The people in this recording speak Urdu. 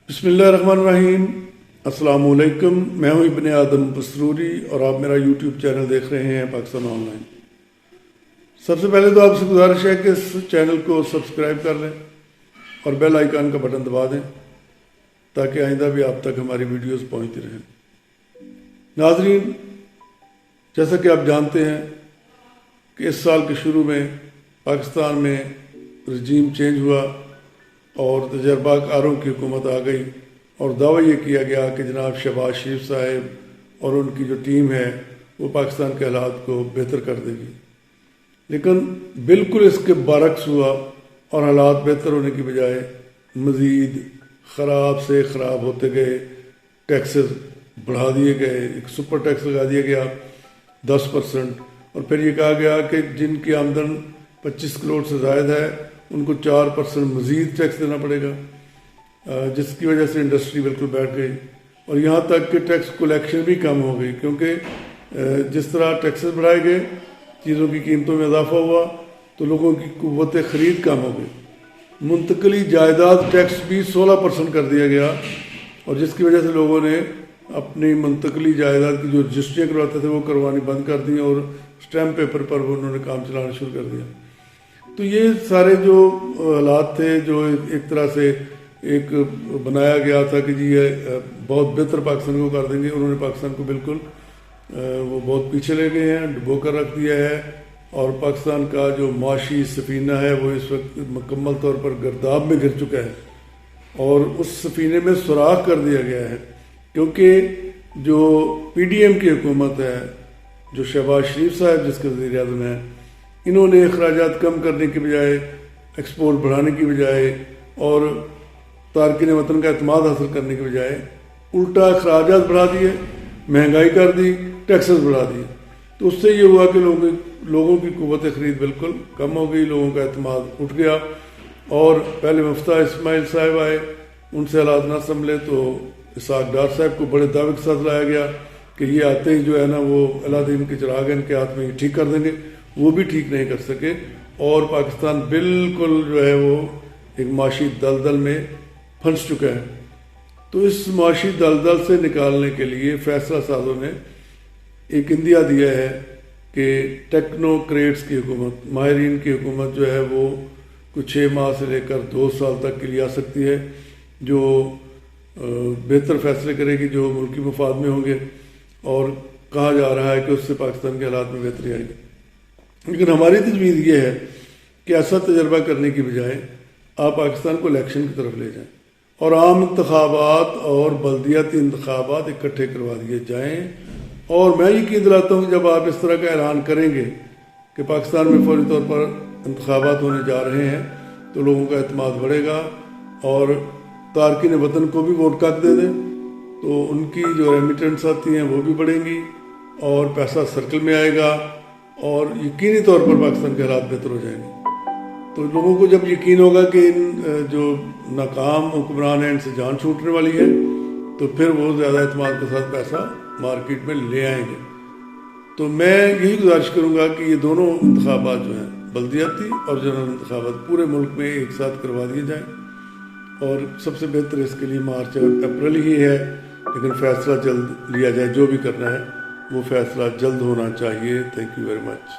بسم اللہ الرحمن الرحیم۔ السلام علیکم، میں ہوں ابن آدم پسروری اور آپ میرا یوٹیوب چینل دیکھ رہے ہیں پاکستان آن لائن۔ سب سے پہلے تو آپ سے گزارش ہے کہ اس چینل کو سبسکرائب کر لیں اور بیل آئیکن کا بٹن دبا دیں تاکہ آئندہ بھی آپ تک ہماری ویڈیوز پہنچتی رہیں۔ ناظرین، جیسا کہ آپ جانتے ہیں کہ اس سال کے شروع میں پاکستان میں رجیم چینج ہوا اور تجربہ کاروں کی حکومت آ گئی اور دعویٰ یہ کیا گیا کہ جناب شہباز شریف صاحب اور ان کی جو ٹیم ہے وہ پاکستان کے حالات کو بہتر کر دے گی، لیکن بالکل اس کے برعکس ہوا اور حالات بہتر ہونے کی بجائے مزید خراب سے خراب ہوتے گئے۔ ٹیکسز بڑھا دیے گئے، ایک سپر ٹیکس لگا دیا گیا 10%، اور پھر یہ کہا گیا کہ جن کی آمدن 25 کروڑ سے زائد ہے ان کو 4% مزید ٹیکس دینا پڑے گا، جس کی وجہ سے انڈسٹری بالکل بیٹھ گئی اور یہاں تک کہ ٹیکس کلیکشن بھی کم ہو گئی، کیونکہ جس طرح ٹیکسز بڑھائے گئے، چیزوں کی قیمتوں میں اضافہ ہوا تو لوگوں کی قوت خرید کم ہو گئی۔ منتقلی جائیداد ٹیکس بھی 16% کر دیا گیا، اور جس کی وجہ سے لوگوں نے اپنی منتقلی جائیداد کی جو رجسٹریاں کرواتے تھے وہ کروانی بند کر دیں اور اسٹیمپ پیپر پر انہوں نے کام چلانا شروع کر دیا۔ تو یہ سارے جو حالات تھے جو ایک طرح سے ایک بنایا گیا تھا کہ جی یہ بہت بہتر پاکستان کو کر دیں گے، انہوں نے پاکستان کو بالکل وہ بہت پیچھے لے گئے ہیں، ڈبو کر رکھ دیا ہے، اور پاکستان کا جو معاشی سفینہ ہے وہ اس وقت مکمل طور پر گرداب میں گر چکا ہے اور اس سفینے میں سوراخ کر دیا گیا ہے، کیونکہ جو پی ڈی ایم کی حکومت ہے، جو شہباز شریف صاحب جس کے وزیر اعظم ہیں، انہوں نے اخراجات کم کرنے کی بجائے، ایکسپورٹ بڑھانے کی بجائے اور تارکین وطن کا اعتماد حاصل کرنے کی بجائے الٹا اخراجات بڑھا دیے، مہنگائی کر دی، ٹیکسز بڑھا دیے۔ تو اس سے یہ ہوا کہ لوگوں کی قوت خرید بالکل کم ہو گئی، لوگوں کا اعتماد اٹھ گیا، اور پہلے مفتاح اسماعیل صاحب آئے، ان سے حالات نہ سنبھلے تو اسحاق ڈار صاحب کو بڑے دعوے کے ساتھ لایا گیا کہ یہ آتے ہی جو ہے نا وہ الادین کے چراغ ان کے ہاتھ میں ٹھیک کر دیں گے، وہ بھی ٹھیک نہیں کر سکے، اور پاکستان بالکل جو ہے وہ ایک معاشی دلدل میں پھنس چکا ہے۔ تو اس معاشی دلدل سے نکالنے کے لیے فیصلہ سازوں نے ایک اندیا دیا ہے کہ ٹیکنوکریٹس کی حکومت، ماہرین کی حکومت جو ہے وہ کچھ 6 ماہ سے لے کر 2 سال تک کے لیے آ سکتی ہے، جو بہتر فیصلے کرے گی جو ملکی مفاد میں ہوں گے، اور کہا جا رہا ہے کہ اس سے پاکستان کے حالات میں بہتری آئے گی۔ لیکن ہماری تجویز یہ ہے کہ ایسا تجربہ کرنے کی بجائے آپ پاکستان کو الیکشن کی طرف لے جائیں اور عام انتخابات اور بلدیاتی انتخابات اکٹھے کروا دیے جائیں، اور میں یقین دلاتا ہوں کہ جب آپ اس طرح کا اعلان کریں گے کہ پاکستان میں فوری طور پر انتخابات ہونے جا رہے ہیں تو لوگوں کا اعتماد بڑھے گا، اور تارکین وطن کو بھی ووٹ کاٹ دے دیں تو ان کی جو ریمیٹنس آتی ہیں وہ بھی بڑھیں گی اور پیسہ سرکل میں آئے گا، اور یقینی طور پر پاکستان کے حالات بہتر ہو جائیں گے۔ تو لوگوں کو جب یقین ہوگا کہ ان جو ناکام حکمران ہیں ان سے جان چھوٹنے والی ہے تو پھر وہ زیادہ اعتماد کے ساتھ پیسہ مارکیٹ میں لے آئیں گے۔ تو میں یہی گزارش کروں گا کہ یہ دونوں انتخابات جو ہیں، بلدیاتی اور جنرل انتخابات، پورے ملک میں ایک ساتھ کروا دیے جائیں، اور سب سے بہتر اس کے لیے مارچ اپریل ہی ہے، لیکن فیصلہ جلد لیا جائے، جو بھی کرنا ہے وہ فیصلہ جلد ہونا چاہیے۔ Thank you very much.